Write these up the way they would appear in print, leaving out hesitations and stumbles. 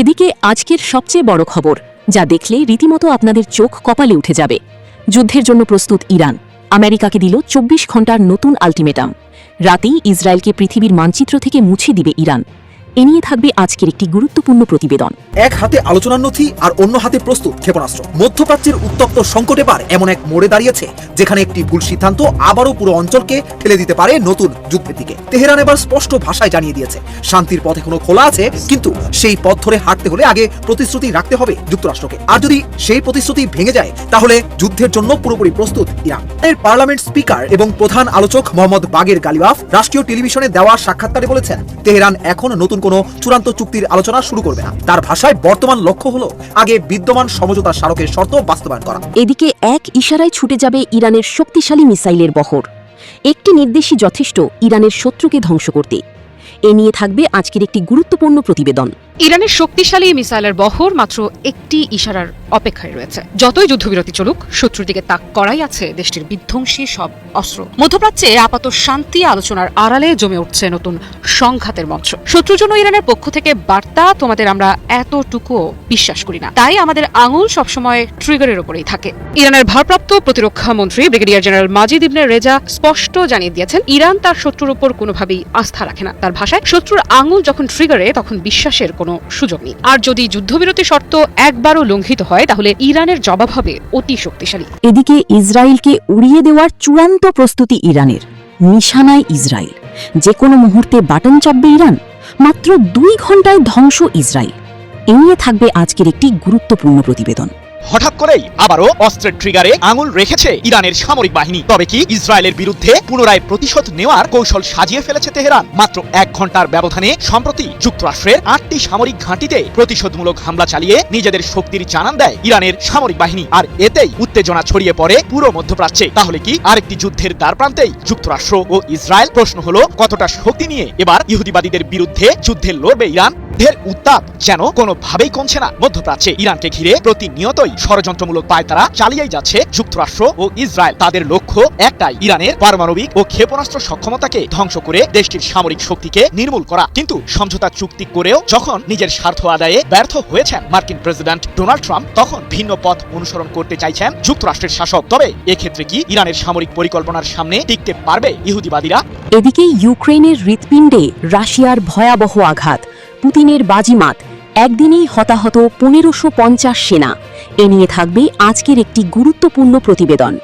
এদিকে আজকের সবচেয়ে বড় খবর, যা দেখলে রীতিমতো আপনাদের চোখ কপালে উঠে যাবে। যুদ্ধের জন্য প্রস্তুত ইরান আমেরিকাকে দিল ২৪ ঘণ্টার নতুন আলটিমেটাম। রাতেই ইসরায়েলকে পৃথিবীর মানচিত্র থেকে মুছে দিবে ইরান। এ নিয়ে থাকবে আজকের একটি গুরুত্বপূর্ণ প্রতিবেদন। এক হাতে আলোচনার নথি আর অন্য হাতে প্রস্তুত ক্ষেপণাস্ত্র। মধ্যপ্রাচ্যের উত্তপ্ত সংকটে পার এমন এক মোড়ে দাঁড়িয়েছে যেখানে একটি ভুল সিদ্ধান্ত আবারও পুরো অঞ্চলকে ঠেলে দিতে পারে নতুন যুদ্ধের দিকে। তেহরান এবার স্পষ্ট ভাষায় জানিয়ে দিয়েছে, শান্তির পথ এখনো খোলা আছে, কিন্তু সেই পথ ধরে হাঁটতে হলে আগে প্রতিশ্রুতি রাখতে হবে যুক্তরাষ্ট্রকে। আর যদি সেই প্রতিশ্রুতি ভেঙে যায় তাহলে যুদ্ধের জন্য পুরোপুরি প্রস্তুত ইরান। এর পার্লামেন্ট স্পিকার এবং প্রধান আলোচক মোহাম্মদ বাগের গালিবাফ রাষ্ট্রীয় টেলিভিশনে দেওয়া সাক্ষাৎকারে বলেছেন, তেহরান এখন নতুন কোনো চূড়ান্ত চুক্তির আলোচনা শুরু করবে না। তার ভাষায় বর্তমান লক্ষ্য হলো আগে বিদ্যমান সমঝোতা স্মারকের শর্ত বাস্তবায়ন করা। এদিকে এক ইশারায় ছুটে যাবে ইরানের শক্তিশালী মিসাইলের বহর। একটি নির্দেশই যথেষ্ট ইরানের শত্রুকে ধ্বংস করতে। এ নিয়ে থাকবে আজকের একটি গুরুত্বপূর্ণ প্রতিবেদন। ইরানের শক্তিশালী মিসাইলের বহর মাত্র একটি ইশারার অপেক্ষায় রয়েছে। যতই যুদ্ধবিরতি চলুক, শত্রুর দিকে তাক করাই আছে দেশটির বিধ্বংসী সব অস্ত্র। মধ্যপ্রাচ্যে আপাত শান্তি আলোচনার আড়ালে জমে উঠছে নতুন সংঘাতের মঞ্চ। শত্রুর জন্য ইরানের পক্ষ থেকে বার্তা, তোমাদের আমরা এতটুকুও বিশ্বাস করি না, তাই আমাদের আঙুল সবসময় ট্রিগারের উপরেই থাকে। ইরানের ভারপ্রাপ্ত প্রতিরক্ষা মন্ত্রী ব্রিগেডিয়ার জেনারেল মাজিদ ইবনে রেজা স্পষ্ট জানিয়ে দিয়েছেন, ইরান তার শত্রুর উপর কোনোভাবেই আস্থা রাখে না। তার ভাষায়, শত্রুর আঙুল যখন ট্রিগারে তখন বিশ্বাসের কোনো সুযোগ নেই। আর যদি যুদ্ধবিরতি শর্ত একবারও লঙ্ঘিত হয় তাহলে ইরানের জবাব হবে অতি শক্তিশালী। এদিকে ইসরায়েলকে উড়িয়ে দেওয়ার চূড়ান্ত প্রস্তুতি ইরানের। নিশানায় ইসরায়েল, যে কোনো মুহূর্তে বাটন চাপবে ইরান। মাত্র ২ ঘণ্টায় ধ্বংস ইসরায়েল। এ নিয়ে থাকবে আজকের একটি গুরুত্বপূর্ণ প্রতিবেদন। হঠাৎ করেই আবারও অস্ত্রের ট্রিগারে আঙুল রেখেছে ইরানের সামরিক বাহিনী। তবে কি ইসরায়েলের বিরুদ্ধে পুনরায় প্রতিশোধ নেওয়ার কৌশল সাজিয়ে ফেলেছে তেহরান? মাত্র ১ ঘণ্টার ব্যবধানে সম্প্রতি যুক্তরাষ্ট্রের ৮টি সামরিক ঘাঁটিতে প্রতিশোধমূলক হামলা চালিয়ে নিজেদের শক্তির জানান দেয় ইরানের সামরিক বাহিনী। আর এতেই উত্তেজনা ছড়িয়ে পড়ে পুরো মধ্যপ্রাচ্যে। তাহলে কি আরেকটি যুদ্ধের দ্বারপ্রান্তেই যুক্তরাষ্ট্র ও ইসরায়েল? প্রশ্ন হলো, কতটা শক্তি নিয়ে এবার ইহুদিবাদীদের বিরুদ্ধে যুদ্ধে লড়বে ইরান? যুদ্ধের উত্তাপ যেন কোনোভাবেই কমছে না মধ্যপ্রাচ্যে। ইরানকে ঘিরে প্রতিনিয়তই ষড়যন্ত্রমূলক পায়তারা চালিয়েই যাচ্ছে যুক্তরাষ্ট্র ও ইসরায়েল। তাদের লক্ষ্য একটাই, ইরানের পারমাণবিক ও ক্ষেপণাস্ত্র সক্ষমতাকে ধ্বংস করে দেশটির সামরিক শক্তিকে নির্মূল করা। কিন্তু সমঝোতা চুক্তি করেও যখন নিজের স্বার্থ আদায়ে ব্যর্থ হয়েছেন মার্কিন প্রেসিডেন্ট ডোনাল্ড ট্রাম্প, তখন ভিন্ন পথ অনুসরণ করতে চাইছেন যুক্তরাষ্ট্রের শাসক। তবে এক্ষেত্রে কি ইরানের সামরিক পরিকল্পনার সামনে টিকতে পারবে ইহুদিবাদীরা? এদিকে ইউক্রেনের হৃৎপিণ্ডে রাশিয়ার ভয়াবহ আঘাত, পুতিনের বাজিমাত, একদিনেই হতাহত ১৫৫০ সেনা। এ নিয়ে থাকবে আজকের একটি গুরুত্বপূর্ণ প্রতিবেদন।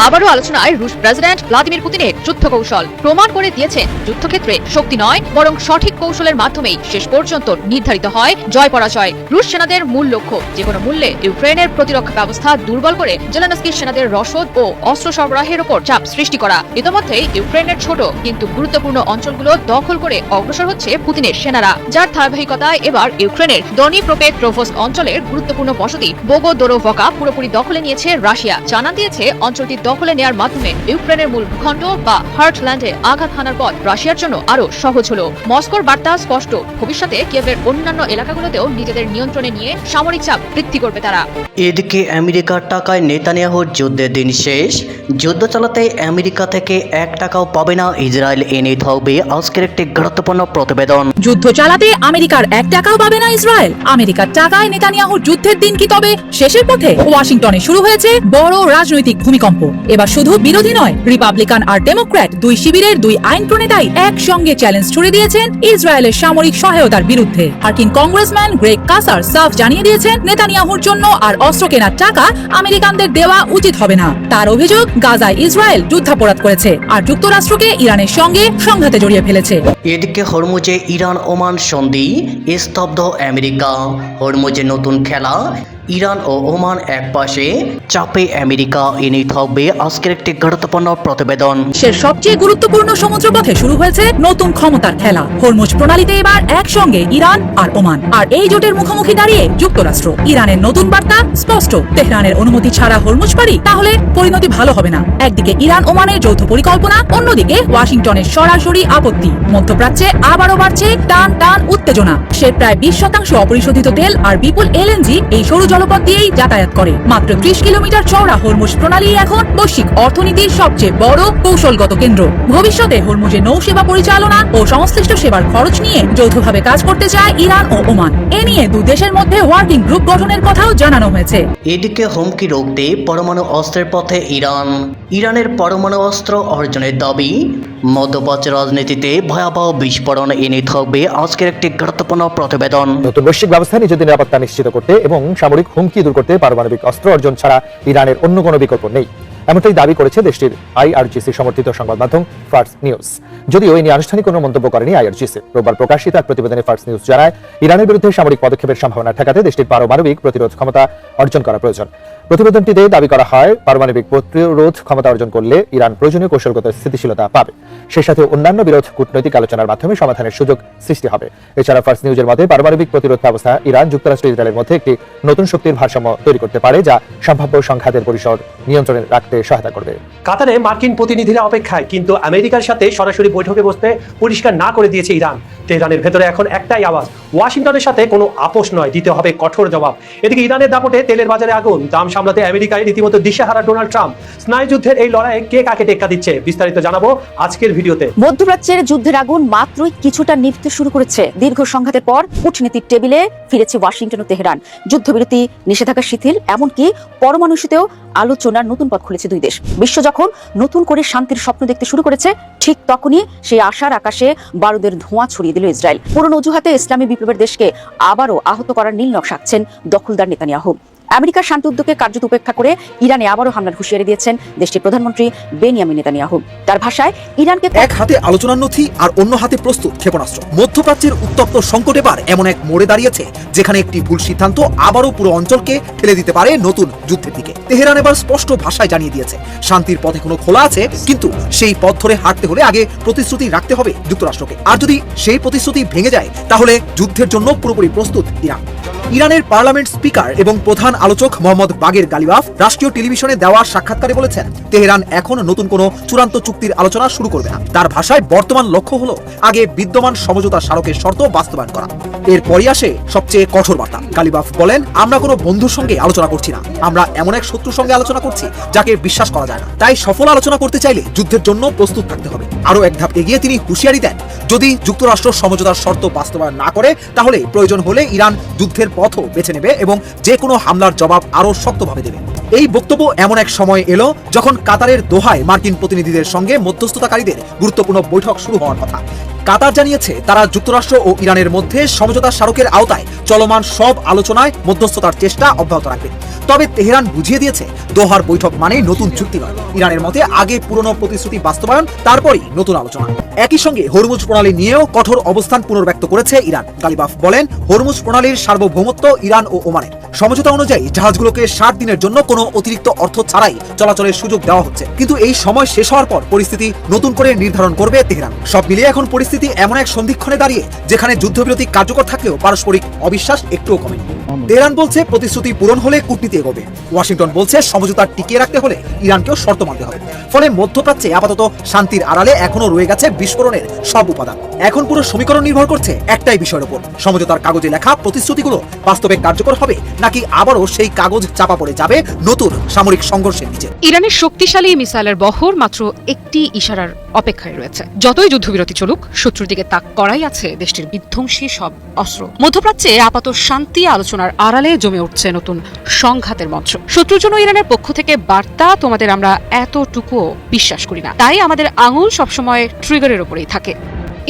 আবারও আলোচনায় রুশ প্রেসিডেন্ট ভ্লাদিমির পুতিনের যুদ্ধ কৌশল প্রমাণ করে দিয়েছেন, যুদ্ধক্ষেত্রে শক্তি নয় বরং সঠিক কৌশলের মাধ্যমেই শেষ পর্যন্ত নির্ধারিত হয় জয় পরাজয়। রুশ সেনাদের মূল লক্ষ্য যে কোনো মূল্যে ইউক্রেনের প্রতিরক্ষা ব্যবস্থা দুর্বল করে জেলেনস্কির সেনাদের রসদ ও অস্ত্র সরবরাহের উপর চাপ সৃষ্টি করা। ইতিমধ্যে ইউক্রেনের ছোট কিন্তু গুরুত্বপূর্ণ অঞ্চলগুলো দখল করে অগ্রসর হচ্ছে পুতিনের সেনারা, যার ধারাবাহিকতায় এবার ইউক্রেনের দনিপ্রোপেট্রোভস্ক অঞ্চলের গুরুত্বপূর্ণ বসতি বোগোদোরোভকা পুরোপুরি দখলে নিয়েছে রাশিয়া। জানান দিয়েছে, অঞ্চলটি দখলে নেয়ার মাধ্যমে ইউক্রেনের মূল ভূখণ্ড বা হার্টল্যান্ডে আঘাত হানার পথ রাশিয়ার জন্য আরো সহজ হলো। মস্কোর বার্তা স্পষ্ট, ভবিষ্যতে কিয়েভের অন্যান্য এলাকাগুলোতেও নিজেদের নিয়ন্ত্রণে নিয়ে সামরিক চাপ বৃদ্ধি করবে তারা। এদিকে আমেরিকার টাকায় নেতানিয়াহুর যুদ্ধের দিন শেষ। যুদ্ধ চালাতে আমেরিকা থেকে ১ টাকাও পাবে না ইসরায়েল। এনে থাকবে আজকের একটি গুরুত্বপূর্ণ প্রতিবেদন। যুদ্ধ চালাতে আমেরিকার ১ টাকাও পাবে না ইসরায়েল। আমেরিকার টাকায় নেতানিয়াহুর যুদ্ধের দিন কি তবে শেষের পথে? ওয়াশিংটনে শুরু হয়েছে বড় রাজনৈতিক ভূমিকম্প। এবার শুধু বিরোধী নয়, রিপাবলিকান আর ডেমোক্র্যাট দুই শিবিরের দুই আইন প্রণেতাই একসঙ্গে চ্যালেঞ্জ ছুড়ে দিয়েছেন ইসরায়েলের সামরিক সহায়তার বিরুদ্ধে। মার্কিন কংগ্রেসম্যান গ্রেগ কাসার সাফ জানিয়ে দিয়েছেন, নেতানিয়াহুর জন্য আর অস্ত্র কেনার টাকা আমেরিকানদের দেওয়া উচিত হবে না। তার অভিযোগ, গাজায় ইসরায়েল যুদ্ধাপরাধ করেছে আর যুক্তরাষ্ট্রকে ইরানের সঙ্গে সংঘাতে জড়িয়ে ফেলেছে। এদিকে হরমুজে ইরান ওমান সন্ধি, স্তব্ধ আমেরিকা। হরমুজে নতুন খেলা, ইরান ও ওমান এক পাশে, চাপে আমেরিকা। এনে থাকবে আজকের একটি গুরুত্বপূর্ণ প্রতিবেদন। সবচেয়ে গুরুত্বপূর্ণ সমুদ্রপথে শুরু হয়েছে নতুন ক্ষমতার খেলা। হরমুজ প্রণালীতে এবার একসঙ্গে ইরান আর ওমান, আর এই জোটের মুখোমুখি দাঁড়িয়ে যুক্তরাষ্ট্র। ইরানের নতুন বার্তা স্পষ্ট, তেহরানের অনুমতি ছাড়া হরমুজ পারি, তাহলে পরিণতি ভালো হবে না। একদিকে ইরান ওমানের যৌথ পরিকল্পনা, অন্যদিকে ওয়াশিংটনের সরাসরি আপত্তি। মধ্যপ্রাচ্যে আবারও বাড়ছে টান টান উত্তেজনা। সে প্রায় ২০% অপরিশোধিত তেল আর বিপুল এলএনজি এই সৌর জলপথ দিয়েই যাতায়াত করে। মাত্র 30 কিলোমিটার চওড়া হরমুজ প্রণালী এখন বৈশ্বিক অর্থনীতির সবচেয়ে বড় কৌশলগত কেন্দ্র। ভবিষ্যতে হরমুজে নৌসেবা পরিচালনা ও সংশ্লিষ্ট সেবার খরচ নিয়ে যৌথভাবে কাজ করতে চায় ইরান ও ওমান। এ নিয়ে দুই দেশের মধ্যে ওয়ার্কিং গ্রুপ গঠনের কথাও জানানো হয়েছে। এদিকে হুমকি রুখতে পরমাণু অস্ত্রের পথে ইরানের পরমাণু অস্ত্র অর্জনের দাবি, মধ্যপ্রাচ্যের রাজনীতিতে ভয়াবহ বিস্ফোরণ এনে থাকবে আজকের একটি গুরুত্বপূর্ণ প্রতিবেদন। নতুন বৈশ্বিক ব্যবস্থায় নিজেদের নিরাপত্তা নিশ্চিত করতে এবং সামরিক হুমকি দূর করতে পারমাণবিক অস্ত্র অর্জন ছাড়া ইরানের অন্য কোনো বিকল্প নেই, এমনটাই দাবি করেছে দেশটির আইআরজিসি সমর্থিত সংবাদ মাধ্যম ফার্স নিউজ। যদিও এই নিয়ে আনুষ্ঠানিক কোনো মন্তব্য করেনি আইআরজিসি। রোববার প্রকাশিত এক প্রতিবেদনে ফার্স নিউজ জানায়, ইরানের বিরুদ্ধে সামরিক পদক্ষেপের সম্ভাবনা ঠেকাতে দেশটির পারমাণবিক প্রতিরোধ ক্ষমতা অর্জন করা প্রয়োজন। প্রতিবেদনটিতে দাবি করা হয়, পারমাণবিক প্রতিরোধ ক্ষমতা অর্জন করলে ইরান প্রয়োজনীয় কৌশলগত স্থিতিশীলতা পাবে। সেই সাথে অন্যান্য বিরোধ কূটনৈতিক আলোচনার মাধ্যমে সমাধানের সুযোগ সৃষ্টি হবে। এছাড়া ফার্স নিউজের মতে পারমাণবিক প্রতিরোধ ব্যবস্থা ইরান, যুক্তরাষ্ট্র, ইসরায়েলের মধ্যে একটি নতুন শক্তির ভারসাম্য তৈরি করতে পারে, যা সম্ভাব্য সংঘাতের পরিসর নিয়ন্ত্রণে রাখতে সহায়তা করবে। কাতারে মার্কিন প্রতিনিধিরা অপেক্ষায়, কিন্তু আমেরিকার সাথে সরাসরি বৈঠকে বসতে পরিষ্কার না করে দিয়েছে ইরান। তেহরানের ভেতরে এখন একটাই আওয়াজ, ওয়াশিংটনের সাথে কোনো আপোষ নয়, দিতে হবে কঠোর জবাব। এদিকে ইরানের দাপটে তেলের বাজারে আগুন, দাম সামলাতে আমেরিকায় রীতিমতো দিশেহারা ডোনাল্ড ট্রাম্প। স্নায়ুযুদ্ধের এই লড়াইয়ে কে কাকে টেক্কা দিচ্ছে, বিস্তারিত জানাবো আজকের ভিডিওতে। মধ্যপ্রাচ্যের যুদ্ধের আগুন মাত্রই কিছুটা নিভতে শুরু করেছে। দীর্ঘ সংঘাতের পর কূটনীতির টেবিলে ফিরেছে ওয়াশিংটন ও তেহরান। যুদ্ধবিরতি, নিষেধাজ্ঞা শিথিল, এমনকি পরমাণু ইস্যুতেও আলোচনার নতুন পথ খুলেছে দুই দেশ। বিশ্ব যখন নতুন করে শান্তির স্বপ্ন দেখতে শুরু করেছে, ঠিক তখনই সেই আশার আকাশে বারুদের ধোঁয়া ছড়িয়ে দিল ইসরায়েল। পুরনো অজুহাতে ইসলামী বিপ্লবের দেশকে আবারও আহত করার নীল নকশা আঁকছেন দখলদার নেতানিয়াহু। আমেরিকার শান্তি উদ্যোগকে কার্যত উপেক্ষা করে ইরানে আবারও হামলার হুঁশিয়ারি দিয়েছেন দেশটির প্রধানমন্ত্রী বেনিয়ামিন নেতানিয়াহু। তার ভাষায়, ইরানকে এক হাতে আলোচনার নথি আর অন্য হাতে প্রস্তুত ক্ষেপণাস্ত্র। মধ্যপ্রাচ্যের উত্তপ্ত সংকট এবার এমন এক মোড়ে দাঁড়িয়েছে যেখানে একটি ভুল সিদ্ধান্ত আবারও পুরো অঞ্চলকে ঠেলে দিতে পারে নতুন যুদ্ধের দিকে। তেহরান এবার স্পষ্ট ভাষায় জানিয়ে দিয়েছে, শান্তির পথ এখনো খোলা আছে, কিন্তু সেই পথ ধরে হাঁটতে হলে আগে প্রতিশ্রুতি রাখতে হবে যুক্তরাষ্ট্রকে। আর যদি সেই প্রতিশ্রুতি ভেঙে যায়, তাহলে যুদ্ধের জন্য পুরোপুরি প্রস্তুত ইরান। ইরানের পার্লামেন্ট স্পিকার এবং প্রধান আলোচক মোহাম্মদ বাগের গালিবাফ রাষ্ট্রীয় টেলিভিশনে দেওয়া সাক্ষাৎকারে বলেছেন, তেহরান এখন নতুন কোনো চূড়ান্ত চুক্তির আলোচনা শুরু করবে না। তার ভাষায়, বর্তমান লক্ষ্য হলো আগে বিদ্যমান সমঝোতা স্মারকের শর্ত বাস্তবায়ন করা। এরপরই আসে সবচেয়ে কঠোর বার্তা। গালিবাফ বলেন, আমরা কোনো বন্ধুর সঙ্গে আলোচনা করছি না, আমরা এমন এক শত্রুর সঙ্গে আলোচনা করছি যাকে বিশ্বাস করা যায় না। তাই সফল আলোচনা করতে চাইলে যুদ্ধের জন্য প্রস্তুত থাকতে হবে। আরও এক ধাপ এগিয়ে তিনি হুঁশিয়ারি দেন, যদি যুক্তরাষ্ট্র সমঝোতার শর্ত বাস্তবায়ন না করে, তাহলে প্রয়োজন হলে ইরান যুদ্ধের পথও বেছে নেবে এবং যে কোনো হামলার জবাব আরও শক্তভাবে দেবে। এই বক্তব্য এমন এক সময় এলো যখন কাতারের দোহায় মার্কিন প্রতিনিধিদের সঙ্গে মধ্যস্থতাকারীদের গুরুত্বপূর্ণ বৈঠক শুরু হওয়ার কথা। কাতার জানিয়েছে, তারা যুক্তরাষ্ট্র ও ইরানের মধ্যে সমঝোতা স্মারকের আওতায় চলমান সব আলোচনায় মধ্যস্থতার চেষ্টা অব্যাহত রাখবে। তবে তেহরান বুঝিয়ে দিয়েছে, দোহার বৈঠক মানে নতুন চুক্তি নয়। ইরানের মতে আগে পুরনো প্রতিশ্রুতি বাস্তবায়ন, তারপরই নতুন আলোচনা। একই সঙ্গে হরমুজ প্রণালী নিয়েও কঠোর অবস্থান পুনর্ব্যক্ত করেছে ইরান। গালিবাফ বলেন, হরমুজ প্রণালীর সার্বভৌমত্ব ইরান ও ওমানের। সমঝোতা অনুযায়ী জাহাজগুলোকে 60 দিনের জন্য কোনো অতিরিক্ত অর্থ ছাড়াই চলাচলের সুযোগ দেওয়া হচ্ছে, কিন্তু এই সময় শেষ হওয়ার পর পরিস্থিতি নতুন করে নির্ধারণ করবে তেহরান। সব মিলিয়ে এখন পরিস্থিতি এমন এক সন্ধিক্ষণে দাঁড়িয়ে যেখানে যুদ্ধবিরতি কার্যকর থাকলেও পারস্পরিক অবিশ্বাস একটুও কমেনি। তেহরান বলছে প্রতিশ্রুতি পূরণ হলে কূটনীতি এগোবে। ওয়াশিংটন বলছে সমঝোতা টিকিয়ে রাখতে হলে ইরানকেও শর্ত মানতে হবে। ফলে মধ্যপ্রাচ্যে আপাতত শান্তির আড়ালে এখনো রয়ে গেছে বিস্ফোরণের সব উপাদান। এখন পুরো সমীকরণ নির্ভর করছে একটাই বিষয়ের উপর, সমঝোতার কাগজে লেখা প্রতিশ্রুতিগুলো বাস্তবে কার্যকর হবে নাকি আবারও সেই কাগজ চাপা পড়ে যাবে নতুন সামরিক সংঘর্ষের নিচে। ইরানের শক্তিশালী মিসাইলের বহর মাত্র একটি ইশারার অপেক্ষায় রয়েছে। যতই যুদ্ধবিরতি চলুক, শত্রুর দিকে তাক করাই আছে দেশটির বিধ্বংসী সব অস্ত্র। মধ্যপ্রাচ্যে আপাত শান্তি আলোচনার আড়ালে জমে উঠছে নতুন সংঘাতের মঞ্চ। শত্রুর জন্য ইরানের পক্ষ থেকে বার্তা, তোমাদের আমরা এতটুকুও বিশ্বাস করি না, তাই আমাদের আঙুল সবসময় ট্রিগারের উপরেই থাকে।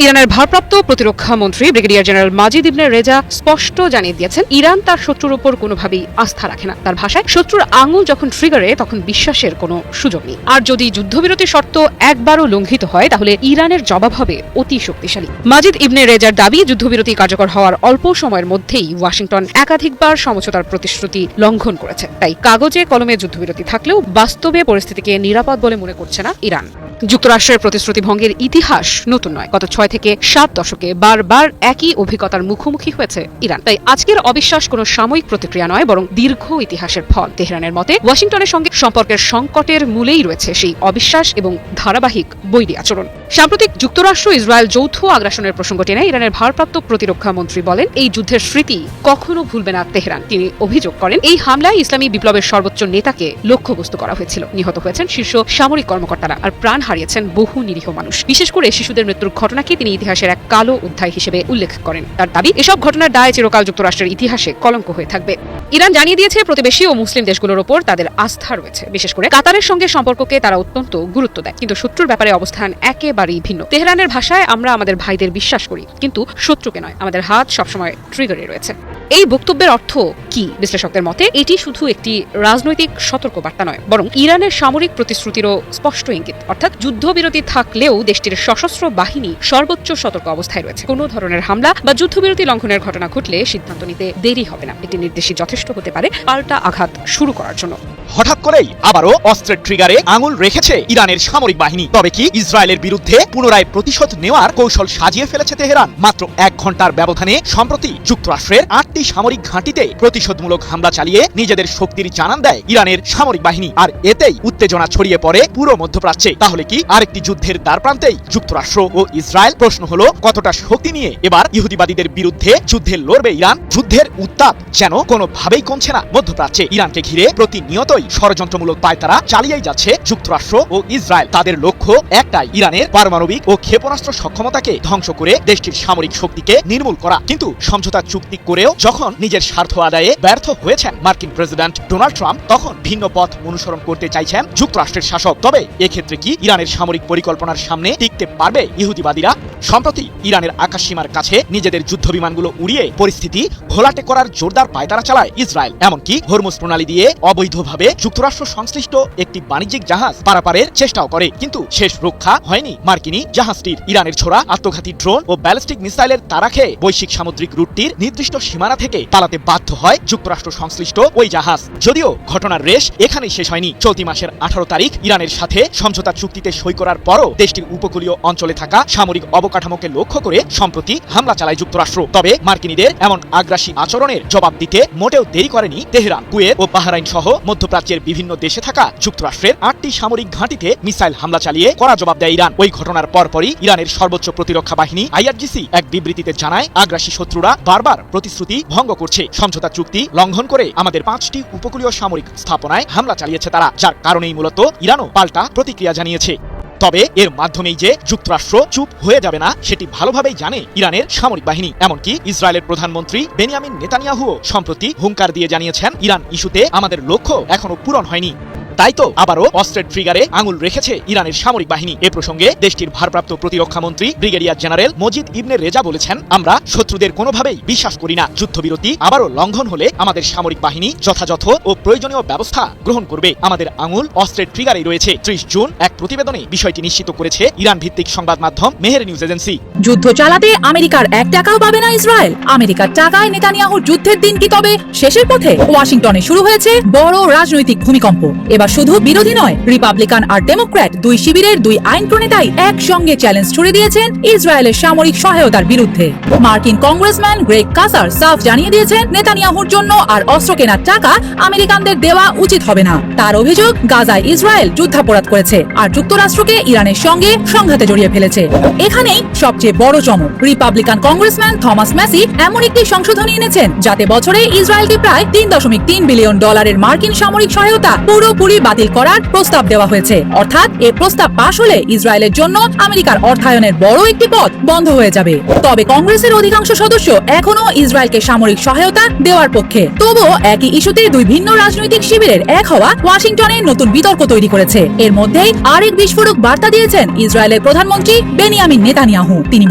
ইরানের ভারপ্রাপ্ত প্রতিরক্ষা মন্ত্রী ব্রিগেডিয়ার জেনারেল মাজিদ ইবনে রেজা স্পষ্ট জানিয়ে দিয়েছেন, ইরান তার শত্রুর উপর কোনোভাবেই আস্থা রাখে না। তার ভাষায়, শত্রুর আঙুল যখন ট্রিগারে, তখন বিশ্বাসের কোনো সুযোগ নেই। আর যদি যুদ্ধবিরতির শর্ত একবারও লঙ্ঘিত হয়, তাহলে ইরানের জবাব হবে অতি শক্তিশালী। মাজিদ ইবনে রেজার দাবি, যুদ্ধবিরতি কার্যকর হওয়ার অল্প সময়ের মধ্যেই ওয়াশিংটন একাধিকবার সমঝোতার প্রতিশ্রুতি লঙ্ঘন করেছে। তাই কাগজে কলমে যুদ্ধবিরতি থাকলেও বাস্তবে পরিস্থিতিকে নিরাপদ বলে মনে করছে না ইরান। যুক্তরাষ্ট্রের প্রতিশ্রুতি ভঙ্গের ইতিহাস নতুন নয়। গত 6 থেকে 7 দশকে বারবার একই অভিজ্ঞতার মুখোমুখি হয়েছে ইরান। তাই আজকের অবিশ্বাস কোনো সাময়িক প্রতিক্রিয়া নয়, বরং দীর্ঘ ইতিহাসের ফল। তেহরানের মতে ওয়াশিংটনের সঙ্গে সম্পর্কের সংকটের মূলেই রয়েছে সেই অবিশ্বাস এবং ধারাবাহিক বৈরী আচরণ। সাম্প্রতিক যুক্তরাষ্ট্র ইসরায়েল যৌথ আগ্রাসনের প্রসঙ্গ টেনে ইরানের ভারপ্রাপ্ত প্রতিরক্ষা মন্ত্রী বলেন, এই যুদ্ধের স্মৃতি কখনো ভুলবে না তেহরান। তিনি অভিযোগ করেন, এই হামলায় ইসলামী বিপ্লবের সর্বোচ্চ নেতাকে লক্ষ্যবস্তু করা হয়েছিল। নিহত হয়েছেন শীর্ষ সামরিক কর্মকর্তারা, আর প্রাণ হারিয়েছেন বহু নিরীহ মানুষ। বিশেষ করে শিশুদের মৃত্যুর ঘটনাকে তিনি ইতিহাসের এক কালো অধ্যায় হিসেবে উল্লেখ করেন। তার দাবি, এসব ঘটনার দায় চিরকাল যুক্তরাষ্ট্রের ইতিহাসে কলঙ্ক হয়ে থাকবে। ইরান জানিয়ে দিয়েছে প্রতিবেশী ও মুসলিম দেশগুলোর ওপর তাদের আস্থা রয়েছে। বিশেষ করে কাতারের সঙ্গে সম্পর্ককে তারা অত্যন্ত গুরুত্ব দেয়, কিন্তু শত্রুর ব্যাপারে অবস্থান একেবারেই ভিন্ন। তেহরানের ভাষায়, আমরা আমাদের ভাইদের বিশ্বাস করি, কিন্তু শত্রুকে নয়। আমাদের হাত সবসময় ট্রিগারে রয়েছে। এই বক্তব্যের অর্থ কি? বিশ্লেষকদের মতে এটি শুধু একটি রাজনৈতিক সতর্কবার্তা নয়, বরং ইরানের সামরিক প্রতিশ্রুতিরও স্পষ্ট ইঙ্গিত। অর্থাৎ যুদ্ধবিরতি থাকলেও দেশটির সশস্ত্র বাহিনী সর্বোচ্চ সতর্ক অবস্থায় রয়েছে। কোনো ধরনের হামলা বা যুদ্ধবিরতি লঙ্ঘনের ঘটনা ঘটলে সিদ্ধান্ত নিতে দেরি হবে না। এটি নির্দেশই যথেষ্ট হতে পারে পাল্টা আঘাত শুরু করার জন্য। হঠাৎ করেই আবারও অস্ত্রের ট্রিগারে আঙুল রেখেছে ইরানের সামরিক বাহিনী। তবে কি ইসরায়েলের বিরুদ্ধে পুনরায় প্রতিশোধ নেওয়ার কৌশল সাজিয়ে ফেলেছে তেহরান? মাত্র 1 ঘন্টার ব্যবধানে সম্প্রতি যুক্তরাষ্ট্রের 8টি সামরিক ঘাঁটিতে প্রতিশোধমূলক হামলা চালিয়ে নিজেদের শক্তির জানান দেয় ইরানের সামরিক বাহিনী। আর এতেই উত্তেজনা ছড়িয়ে পড়ে পুরো মধ্যপ্রাচ্যে। তাহলে কি আরেকটি যুদ্ধের দ্বারপ্রান্তেই যুক্তরাষ্ট্র ও ইসরায়েল? প্রশ্ন হলো, কতটা শক্তি নিয়ে এবার ইহুদিবাদীদের বিরুদ্ধে যুদ্ধে লড়বে ইরান? যুদ্ধের উত্তাপ যেন কোনোভাবেই কমছে না মধ্যপ্রাচ্যে। ইরানকে ঘিরে প্রতিনিয়তই ষড়যন্ত্রমূলক পায়তারা চালিয়েই যাচ্ছে যুক্তরাষ্ট্র ও ইসরায়েল। তাদের লক্ষ্য একটাই, ইরানের পারমাণবিক ও ক্ষেপণাস্ত্র সক্ষমতাকে ধ্বংস করে দেশটির সামরিক শক্তিকে নির্মূল করা। কিন্তু সমঝোতা চুক্তি করেও যখন নিজের স্বার্থ আদায়ে ব্যর্থ হয়েছেন মার্কিন প্রেসিডেন্ট ডোনাল্ড ট্রাম্প, তখন ভিন্ন পথ অনুসরণ করতে চাইছেন যুক্তরাষ্ট্রের শাসক। তবে এক্ষেত্রে কি ইরানের সামরিক পরিকল্পনার সামনে টিকতে পারবে ইহুদিবাদীরা? সম্প্রতি ইরানের আকাশসীমার কাছে নিজেদের যুদ্ধবিমানগুলো উড়িয়ে পরিস্থিতি ঘোলাটে করার জোরদার পায়তারা চালায় ইসরায়েল। এমনকি হরমুজ প্রণালী দিয়ে অবৈধভাবে যুক্তরাষ্ট্র সংশ্লিষ্ট একটি বাণিজ্যিক জাহাজ পারাপারের চেষ্টাও করে, কিন্তু শেষ রক্ষা হয়নি মার্কিনী জাহাজটির। ইরানের ছোড়া আত্মঘাতী ড্রোন ও ব্যালিস্টিক মিসাইলের তাড়া খেয়ে বৈশ্বিক সামুদ্রিক রুটটির নির্দিষ্ট সীমানা থেকে পালাতে বাধ্য হয় যুক্তরাষ্ট্র সংশ্লিষ্ট ওই জাহাজ। যদিও ঘটনার রেশ এখানেই শেষ হয়নি। চলতি মাসের 18 তারিখ ইরানের সাথে সমঝোতা চুক্তিতে সই করার পরও দেশটির উপকূলীয় অঞ্চলে থাকা সামরিক অবকাঠামোকে লক্ষ্য করে সম্প্রতি হামলা চালায় যুক্তরাষ্ট্র। তবে মার্কিনীদের এমন আগ্রাসী আচরণের জবাব দিতে মোটেও দেরি করেনি তেহরান। কুয়েত ও বাহরাইন সহ মধ্যপ্রাচ্যের বিভিন্ন দেশে থাকা যুক্তরাষ্ট্রের 8টি সামরিক ঘাঁটিতে মিসাইল হামলা চালিয়ে কড়া জবাব দেয় ইরান। ওই ঘটনার পরপরই ইরানের সর্বোচ্চ প্রতিরক্ষা বাহিনী IRGC এক বিবৃতিতে জানায়, আগ্রাসী শত্রুরা বারবার প্রতিশ্রুতি ভঙ্গ করছে। সমঝোতা চুক্তি লঙ্ঘন করে আমাদের 5টি উপকূলীয় সামরিক স্থাপনায় হামলা চালিয়েছে তারা, যার কারণেই মূলত ইরানও পাল্টা প্রতিক্রিয়া জানিয়েছে। তবে এর মাধ্যমেই যে যুক্তরাষ্ট্র চুপ হয়ে যাবে না, সেটি ভালোভাবেই জানে ইরানের সামরিক বাহিনী। এমনকি ইসরায়েলের প্রধানমন্ত্রী বেনিয়ামিন নেতানিয়াহুও সম্প্রতি হুঙ্কার দিয়ে জানিয়েছেন, ইরান ইস্যুতে আমাদের লক্ষ্য এখনো পূরণ হয়নি। তাই তো আবারও অস্ত্রের ট্রিগারে আঙুল রেখেছে ইরানের সামরিক বাহিনী। এ প্রসঙ্গে দেশটির ভারপ্রাপ্ত প্রতিরক্ষা মন্ত্রী ব্রিগেডিয়ার জেনারেল মজিদ ইবনে রেজা বলেছেন, আমরা শত্রুদের কোনোভাবেই বিশ্বাস করি না। যুদ্ধবিরতি আবারও লঙ্ঘন হলে আমাদের সামরিক বাহিনী যথাযথ ও প্রয়োজনীয় ব্যবস্থা গ্রহণ করবে। আমাদের আঙুল অস্ত্রের ট্রিগারেই রয়েছে। 30 জুন এক প্রতিবেদনে বিষয়টি নিশ্চিত করেছে ইরান ভিত্তিক সংবাদ মাধ্যম মেহের নিউজ এজেন্সি। যুদ্ধ চালাতে আমেরিকার 1 টাকাও পাবে না ইসরায়েল। আমেরিকার টাকায় নেতানিয়াহুর যুদ্ধের দিন কি তবে শেষের পথে? ওয়াশিংটনে শুরু হয়েছে বড় রাজনৈতিক ভূমিকম্প। এবার শুধু বিরোধী নয়, রিপাবলিকান আর ডেমোক্র্যাট দুই শিবিরের দুই আইন প্রণেতাই একসঙ্গে চ্যালেঞ্জ ছুড়ে দিয়েছেন ইসরায়েলের সামরিক সহায়তার বিরুদ্ধে। মার্কিন কংগ্রেসম্যান গ্রেগ কাসার সাফ জানিয়ে দিয়েছেন, নেতানিয়াহুর জন্য আর অস্ত্র কেনার টাকা আমেরিকানদের দেওয়া উচিত হবে না। তার অভিযোগ, গাজায় ইসরায়েল যুদ্ধাপরাধ করেছে আর যুক্তরাষ্ট্রকে ইরানের সঙ্গে সংঘাতে জড়িয়ে ফেলেছে। এখানেই সবচেয়ে বড় চমক, রিপাবলিকান কংগ্রেসম্যান থমাস ম্যাসি এমন একটি সংশোধনী এনেছেন যাতে বছরে ইসরায়েলকে প্রায় $3.3 বিলিয়ন মার্কিন সামরিক সহায়তা পুরোপুরি বাতিল করার প্রস্তাব দেওয়া হয়েছে। অর্থাৎ এই প্রস্তাব পাশ হলে ইসরায়েলের জন্য আমেরিকার অর্থায়নের বড় একটি পথ বন্ধ হয়ে যাবে। তবে কংগ্রেসের অধিকাংশ সদস্য এখনো ইসরায়েলকে সামরিক সহায়তা দেওয়ার পক্ষে। তবুও একই ইস্যুতে দুই ভিন্ন রাজনৈতিক শিবিরের এক হওয়া ওয়াশিংটনে নতুন বিতর্ক তৈরি করেছে। এর মধ্যেই আরেক বিস্ফোরক বার্তা দিয়েছেন ইসরায়েলের প্রধানমন্ত্রী বেনিয়ামিন নেতানিয়াহু। তিনি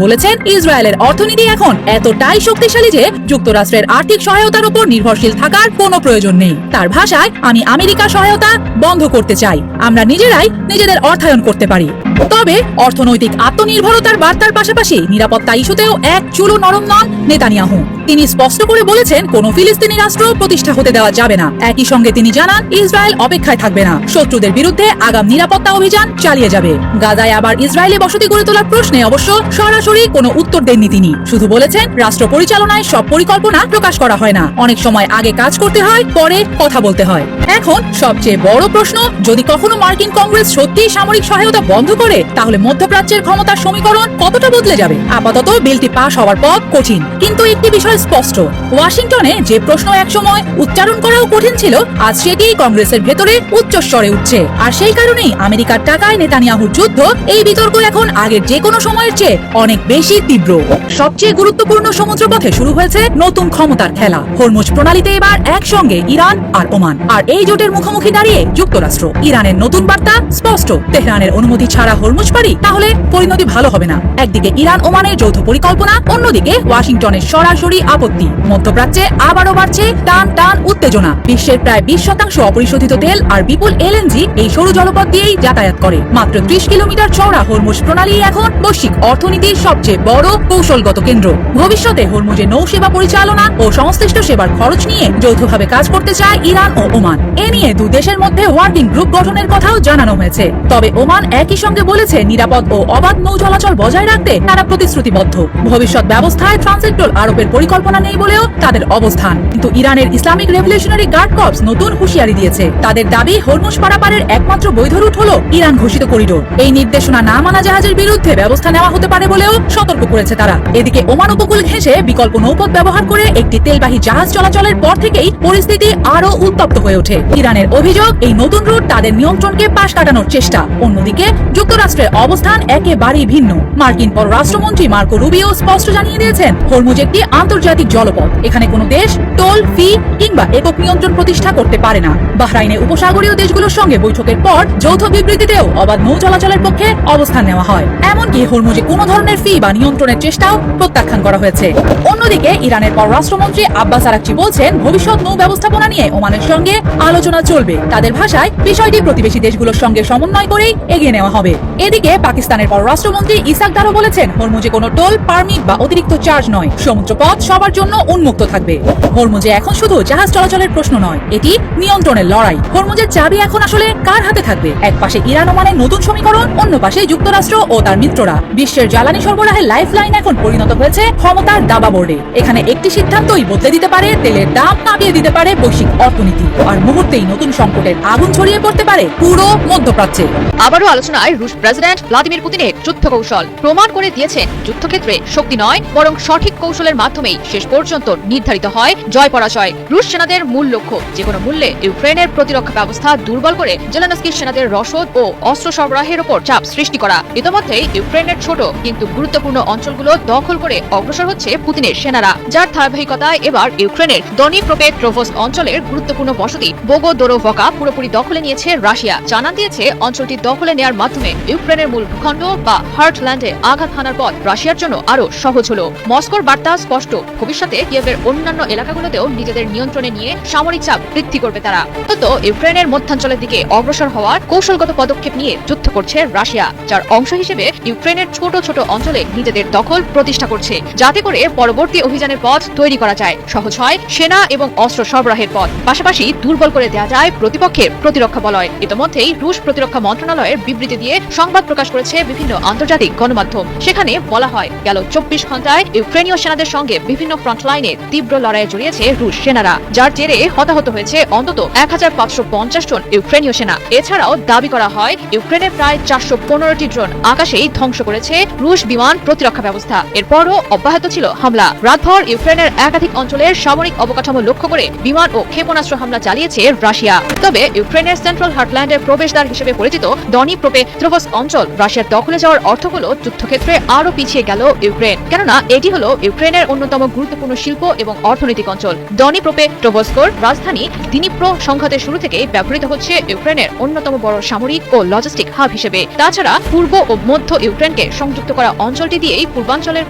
বলেছেন, ইসরায়েলের অর্থনীতি এখন এতটাই শক্তিশালী যে যুক্তরাষ্ট্রের আর্থিক সহায়তার উপর নির্ভরশীল থাকার কোনো প্রয়োজন নেই। তার ভাষায়, আমি আমেরিকার সহায়তা বন্ধ করতে চাই, আমরা নিজেরাই নিজেদের অর্থায়ন করতে পারি। তবে অর্থনৈতিক আত্মনির্ভরতার বার্তার পাশাপাশি নিরাপত্তা ইস্যুতেও এক চুলো নরম নন নেতানিয়াহু। তিনি স্পষ্ট করে বলেছেন কোনো ফিলিস্তিনি রাষ্ট্র প্রতিষ্ঠা হতে দেওয়া যাবে না। একই সঙ্গে তিনি জানান ইসরায়েল অপেক্ষায় থাকবে না, শত্রুদের বিরুদ্ধে আগাম নিরাপত্তা অভিযান চালিয়ে যাবে। গাজায় আবার ইসরায়েলি বসতি গড়ে তোলার প্রশ্নে অবশ্য সরাসরি কোনো উত্তর দেননি তিনি, শুধু বলেছেন রাষ্ট্র পরিচালনায় সব পরিকল্পনা প্রকাশ করা হয় না, অনেক সময় আগে কাজ করতে হয়, পরে কথা বলতে হয়। এখন সবচেয়ে বড় প্রশ্ন, যদি কখনো মার্কিন কংগ্রেস সত্যিই সামরিক সহায়তা বন্ধ করে তাহলে মধ্যপ্রাচ্যের ক্ষমতার সমীকরণ কতটা বদলে যাবে। আপাতত বিলটি পাশ হওয়ার পথ কঠিন, কিন্তু একটি বিষয় স্পষ্ট, ওয়াশিংটনে যে প্রশ্ন একসময় উচ্চারণ করাও কঠিন ছিল, আজ সেটি কংগ্রেসের ভেতরে উচ্চস্বরে উঠছে। আর সেই কারণেই আমেরিকার টাকায় নেতানিয়াহুর যুদ্ধ, এই বিতর্ক এখন আগের যে কোনো সময়ের চেয়ে অনেক বেশি তীব্র। সবচেয়ে গুরুত্বপূর্ণ সমুদ্রপথে শুরু হয়েছে নতুন ক্ষমতার খেলা। হরমুজ প্রণালীতে এবার একসঙ্গে ইরান আর ওমান, আর এই জোটের মুখোমুখি দাঁড়িয়ে যুক্তরাষ্ট্র। ইরানের নতুন বার্তা স্পষ্ট, তেহরানের অনুমতি ছাড়া হরমুজ পারি তাহলে পরিণতি ভালো হবে না। একদিকে ইরান ওমানের যৌথ পরিকল্পনা, অন্যদিকে ওয়াশিংটনের সরাসরি আপত্তি। মধ্যপ্রাচ্যে আবারও বাড়ছে টান টান উত্তেজনা। বিশ্বের প্রায় 20% অপরিশোধিত তেল আর বিপুল এলএনজি এই সরু জলপথ দিয়েই যাতায়াত করে। মাত্র 30 কিলোমিটার চওড়া হরমুজ প্রণালী এখন বৈশ্বিক অর্থনীতির সবচেয়ে বড় কৌশলগত কেন্দ্র। ভবিষ্যতে হরমুজে নৌসেবা পরিচালনা ও সংশ্লিষ্ট সেবার খরচ নিয়ে যৌথভাবে কাজ করতে চায় ইরান ও ওমান। এ নিয়ে দু দেশের মধ্যে ওয়ার্কিং গ্রুপ গঠনের কথাও জানানো হয়েছে। তবে ওমান একই সঙ্গে বলেছে নিরাপদ ও অবাধ নৌ চলাচল বজায় রাখতে তারা প্রতিশ্রুতিবদ্ধ। ভবিষ্যৎ ব্যবস্থায় ট্রানসেক্টর আরোপের পরিকল্পনা নেই বলেও তাদের অবস্থান। কিন্তু ইরানের ইসলামিক রেভলিউশনারি গার্ড কর্পস নতুন হুঁশিয়ারি দিয়েছে। তাদের দাবি হরমুজ পারাপারের একমাত্র বৈধ রুট হলো ইরান ঘোষিত করিডোর। এই নির্দেশনা না মানা জাহাজের বিরুদ্ধে ব্যবস্থা নেওয়া হতে পারে বলেও সতর্ক করেছে তারা। এদিকে ওমান উপকূল ঘেঁষে বিকল্প নৌপথ ব্যবহার করে একটি তেলবাহী জাহাজ চলাচলের পর থেকেই পরিস্থিতি আরো উত্তপ্ত হয়ে ওঠে। ইরানের অভিযোগ, এই নতুন রুট তাদের নিয়ন্ত্রণকে পাশ কাটানোর চেষ্টা। অন্যদিকে যুক্তরাষ্ট্রের অবস্থান একেবারেই ভিন্ন। মার্কিন পররাষ্ট্রমন্ত্রী মার্কো রুবিও স্পষ্ট জানিয়ে দিয়েছেন হরমুজ একটি আন্তর্জাতিক জলপথ, এখানে কোনো দেশ টোল ফি কিংবা একক নিয়ন্ত্রণ প্রতিষ্ঠা করতে পারে না। বাহরাইনে উপসাগরীয় দেশগুলোর সঙ্গে বৈঠকের পর যৌথ বিবৃতিতেও অবাধ নৌ চলাচলের পক্ষে অবস্থান নেওয়া হয়। এমনকি হরমুজে কোনো ধরনের ফি বা নিয়ন্ত্রণের চেষ্টাও প্রত্যাখ্যান করা হয়েছে। অন্যদিকে ইরানের পররাষ্ট্রমন্ত্রী আব্বাস আরাকচি বলছেন ভবিষ্যৎ নৌ ব্যবস্থাপনা নিয়ে ওমানের সঙ্গে আলোচনা চলবে। তাদের ভাষায় বিষয়টি প্রতিবেশী দেশগুলোর সঙ্গে সমন্বয় করেই এগিয়ে নেওয়া হবে। এদিকে পাকিস্তানের পররাষ্ট্রমন্ত্রী ইসাক দারও বলেছেন হরমুজে কোনো টোল, পারমিট বা অতিরিক্ত চার্জ নয়, সমুদ্রপথ সবার জন্য উন্মুক্ত থাকবে। হরমুজে এখন শুধু জাহাজ চলাচলের প্রশ্ন নয়, এটি নিয়ন্ত্রণের লড়াই। হরমুজের চাবি এখন আসলে কার হাতে থাকবে? এক পাশে ইরান ওমানের নতুন সমীকরণ, অন্য পাশে যুক্তরাষ্ট্র ও তার মিত্ররা। বিশ্বের জ্বালানি সরবরাহের লাইফলাইন এখন পরিণত হয়েছে ক্ষমতার দাবা বোর্ডে। এখানে একটি সিদ্ধান্তই বদলে দিতে পারে তেলের দাম, নামিয়ে দিতে পারে বৈশ্বিক অর্থনীতি, আর মুহূর্তেই নতুন সংকটের আগুন ছড়িয়ে পড়তে পারে পুরো মধ্যপ্রাচ্যে। আবারও আলোচনায় রুশ প্রেসিডেন্ট ভ্লাদিমির পুতিনের যুদ্ধ কৌশল। প্রমাণ করে দিয়েছেন যুদ্ধক্ষেত্রে শক্তি নয় বরং সঠিক কৌশলের মাধ্যমেই শেষ পর্যন্ত নির্ধারিত হয় জয় পরাজয়। রুশ সেনাদের মূল লক্ষ্য যে কোনো মূল্যে ইউক্রেনের প্রতিরক্ষা ব্যবস্থা দুর্বল করে জেলেনস্কির সেনাদের রসদ ও অস্ত্র সরবরাহের উপর চাপ সৃষ্টি করা। ইতোমধ্যেই ইউক্রেনের ছোট কিন্তু গুরুত্বপূর্ণ অঞ্চলগুলো দখল করে অগ্রসর হচ্ছে পুতিনের সেনারা, যার ধারাবাহিকতায় এবার ইউক্রেনের দনিপ্রোপেট্রোভস্ক অঞ্চলের গুরুত্বপূর্ণ বসতি বোগোদোরোভকা পুরোপুরি দখলে নিয়েছে রাশিয়া। জানান দিয়েছে অঞ্চলটি দখলে নেওয়ার মাধ্যমে ইউক্রেনের মূল ভূখণ্ড বা হার্টল্যান্ডে আঘাত হানার পথ রাশিয়ার জন্য আরো সহজ হলো। মস্কোর বার্তা স্পষ্ট, ভবিষ্যতে কিয়েভের অন্যান্য এলাকাগুলোতেও নিজেদের নিয়ন্ত্রণে নিয়ে সামরিক চাপ বৃদ্ধি করবে তারা। তো ইউক্রেনের মধ্যাঞ্চলের দিকে অগ্রসর হওয়ার কৌশলগত পদক্ষেপ নিয়ে যুদ্ধ করছে রাশিয়া, যার অংশ হিসেবে ইউক্রেনের ছোট ছোট অঞ্চলে নিজেদের দখল প্রতিষ্ঠা করছে, যাতে করে পরবর্তী অভিযানের পথ তৈরি করা যায়, সহজ হয় সেনা এবং অস্ত্র সরবরাহের পথ, পাশাপাশি দুর্বল করে দেওয়া যায় প্রতিপক্ষের প্রতিরক্ষা বলয়। ইতিমধ্যেই রুশ প্রতিরক্ষা মন্ত্রণালয়ের বিবৃতি দিয়ে সংবাদ প্রকাশ করেছে বিভিন্ন আন্তর্জাতিক গণমাধ্যম। সেখানে বলা হয় গেল 24 ঘন্টায় ইউক্রেনীয় সেনাদের সঙ্গে বিভিন্ন ফ্রন্টলাইনে তীব্র লড়াইয়ে জড়িয়েছে রুশ সেনারা, যার জেরে হতাহত হয়েছে অন্তত 1550 জন ইউক্রেনীয় সেনা। এছাড়াও দাবি করা হয় ইউক্রেনের প্রায় 415টি ড্রোন আকাশেই ধ্বংস করেছে রুশ বিমান প্রতিরক্ষা ব্যবস্থা। এরপরও অব্যাহত ছিল হামলা। রাতভর ইউক্রেনের একাধিক অঞ্চলের সামরিক অবকাঠামো লক্ষ্য করে বিমান ও ক্ষেপণাস্ত্র হামলা চালিয়েছে রাশিয়া। তবে ইউক্রেনের সেন্ট্রাল হার্টল্যান্ডের প্রবেশদ্বার হিসেবে পরিচিত দনিপ্রোপেট্রোভস্ক অঞ্চল রাশিয়ার দখলে যাওয়ার অর্থ হলো যুদ্ধক্ষেত্রে আরো পিছিয়ে গেল ইউক্রেন, কেননা এটি হলো ইউক্রেনের অন্যতম গুরুত্বপূর্ণ শিল্প এবং অর্থনৈতিক অঞ্চল। দনিপ্রোপেট্রোভস্কর রাজধানী দিনিপ্রো সংঘাতের শুরু থেকে ব্যবহৃত হচ্ছে ইউক্রেনের অন্যতম বড় সামরিক ও লজিস্টিক হাব হিসেবে। তাছাড়া পূর্ব ও মধ্য ইউক্রেনকে সংযুক্ত করা অঞ্চলটি দিয়েই পূর্বাঞ্চলের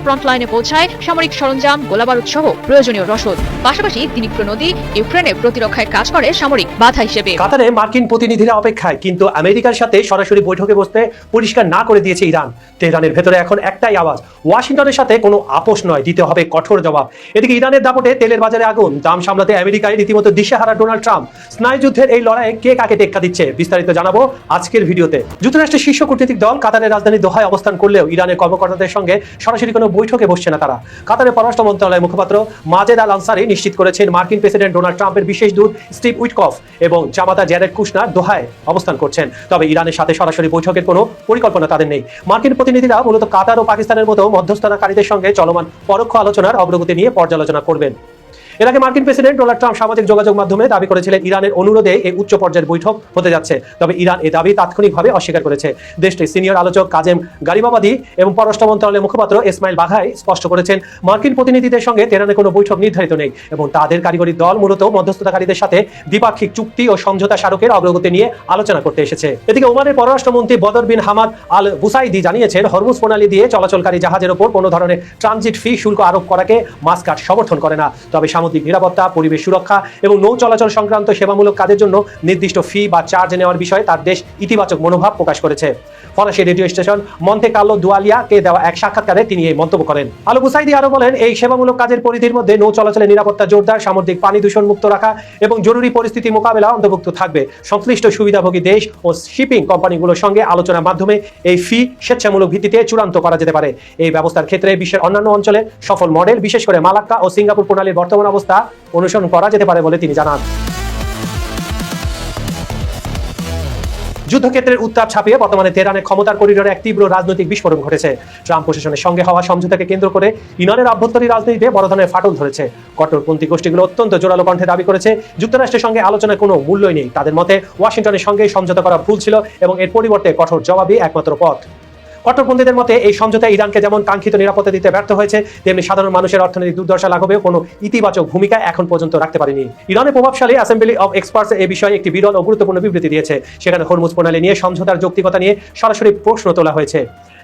ফ্রন্টলাইনে পৌঁছায় সামরিক সরঞ্জাম, গোলাবারুদ সহ প্রয়োজনীয় রসদ। পাশাপাশি দিনিপ্রো নদী ইউক্রেনের প্রতিরক্ষায় কাজ করে সামরিক বাধা হিসেবে। কাতারে মার্কিন প্রতিনিধিরা অপেক্ষায়, কিন্তু আমেরিকার সাথে সরাসরি বৈঠকে বসতে বসতে পরিষ্কার না করে দিয়েছে ইরান। তেহরানের ভেতরে এখন একটাই আওয়াজ, ওয়াশিংটনের সাথে কোনো আপোষ নয়, দিতে হবে কঠোর জবাব। এদিকে ইরানের দাপটে তেলের বাজারে আগুন, দাম সামলাতে আমেরিকায় রীতিমতো দিশেহারা ডোনাল্ড ট্রাম্প। স্নায়ুযুদ্ধের এই লড়াইয়ে কে কাকে টেক্কা দিচ্ছে বিস্তারিত জানাবো আজকের ভিডিওতে। যুক্তরাষ্ট্রের শীর্ষ কূটনৈতিক দল কাতারের রাজধানী দোহায় অবস্থান করলেও ইরানের কর্মকর্তাদের সঙ্গে সরাসরি কোনো বৈঠকে বসছে না তারা। কাতারের পররাষ্ট্র মন্ত্রণালয়ের মুখপাত্র মাজেদ আল আনসারি নিশ্চিত করেছেন মার্কিন প্রেসিডেন্ট ডোনাল্ড ট্রাম্পের বিশেষ দূত স্টিভ উইটকফ এবং জামাতা জ্যারেড কুশনার দোহায় অবস্থান করছেন। তবে ইরানের সাথে সরাসরি বৈঠকের কোনো পরিকল্পনা তাদের নেই। মার্কিন প্রতিনিধিরা মূলত কাতার ও পাকিস্তানের মতো মধ্যস্থতাকারীদের সঙ্গে চলমান পরোক্ষ আলোচনার অগ্রগতি নিয়ে পর্যালোচনা করবেন। এর আগে মার্কিন প্রেসিডেন্ট ডোনাল্ড ট্রাম্প সামাজিক যোগাযোগ মাধ্যমে দাবি করেছিলেন ইরানের অনুরোধে এই উচ্চ পর্যায়ের বৈঠক হতে যাচ্ছে। তবে ইরান এই দাবি তাৎক্ষণিকভাবে অস্বীকার করেছে। দেশটির সিনিয়র আলোচক কাজেম গারিবাবাদী এবং পররাষ্ট্র মন্ত্রণালয়ের মুখপাত্র ইসমাইল বাঘাই স্পষ্ট করেছেন মার্কিন প্রতিনিধিদের সঙ্গে তেহরানে কোনো বৈঠক নির্ধারিত নেই এবং তাদের কারিগরি দল মূলত মধ্যস্থতাকারীদের সাথে দ্বিপাক্ষিক চুক্তি ও সমঝোতা স্মারকের অগ্রগতি নিয়ে আলোচনা করতে এসেছে। এদিকে ওমানের পররাষ্ট্রমন্ত্রী বদর বিন হামাদ আল বুসাইদি জানিয়েছেন হরমুজ প্রণালী দিয়ে চলাচলকারী জাহাজের ওপর কোনো ধরনের ট্রানজিট ফি শুল্ক আরোপ করাকে মাস্কাট সমর্থন করে না। তবে সামুদ্রিক নিরাপত্তা, পরিবেশ সুরক্ষা এবং নৌ চলাচল সংক্রান্ত সেবামূলক কাজের জন্য নির্দিষ্ট ফি বা চার্জ নেওয়ার বিষয়ে তার দেশ ইতিবাচক মনোভাব প্রকাশ করেছে। ফরাসি রেডিও স্টেশন মন্তে কার্লো দুয়ালিয়াকে দেওয়া এক সাক্ষাৎকারে তিনি এই মন্তব্য করেন। আল বুসাইদি আরো বলেন, এই সেবামূলক কাজের পরিধির মধ্যে নৌ চলাচলের নিরাপত্তা জোরদার, সামুদ্রিক পানি দূষণ মুক্ত রাখা এবং জরুরি পরিস্থিতি মোকাবেলা অন্তর্ভুক্ত থাকবে। সংশ্লিষ্ট সুবিধাভোগী দেশ ও শিপিং কোম্পানিগুলোর সঙ্গে আলোচনার মাধ্যমে এই ফি স্বেচ্ছামূলক ভিত্তিতে চূড়ান্ত করা যেতে পারে। এই ব্যবস্থার ক্ষেত্রে বিশ্বের অন্যান্য অঞ্চলের সফল মডেল, বিশেষ করে মালাক্কা ও সিঙ্গাপুর প্রণালীর বর্তমান অবস্থা অনুসরণ করা যেতে পারে বলে তিনি জানান। যুদ্ধক্ষেত্রের উত্তাপ ছাপিয়ে বর্তমানে তেহরানের ক্ষমতার করিডোরে এক তীব্র রাজনৈতিক বিস্ফোরণ ঘটেছে। ট্রাম্প প্রশাসনের সঙ্গে হওয়া সমঝোতাকে কেন্দ্র করে ইরানের আভ্যন্তরীণ রাজনীতিতে বড় ধরনের ফাটল ধরেছে। কট্টরপন্থী গোষ্ঠীগুলো অত্যন্ত জোরালো কণ্ঠে দাবি করেছে যুক্তরাষ্ট্রের সঙ্গে আলোচনার কোনো মূল্যই নেই। তাদের মতে ওয়াশিংটনের সঙ্গে সমঝোতা করা ভুল ছিল এবং এর পরিবর্তে কঠোর জবাবই একমাত্র পথ। কট্টরপন্থীদের মতে এই সমঝোতা ইরানকে যেমন কাঙ্ক্ষিত নিরাপত্তা দিতে ব্যর্থ হয়েছে, তেমনি সাধারণ মানুষের অর্থনৈতিক দুর্দশা লাঘবেও কোনো ইতিবাচক ভূমিকা এখন পর্যন্ত রাখতে পারেনি। ইরানের প্রভাবশালী অ্যাসেম্বলি অব এক্সপার্টস এই বিষয়ে একটি বিরল ও গুরুত্বপূর্ণ বিবৃতি দিয়েছে। সেখানে হরমুজ প্রণালী নিয়ে সমঝোতার যৌক্তিকতা নিয়ে সরাসরি প্রশ্ন তোলা হয়েছে।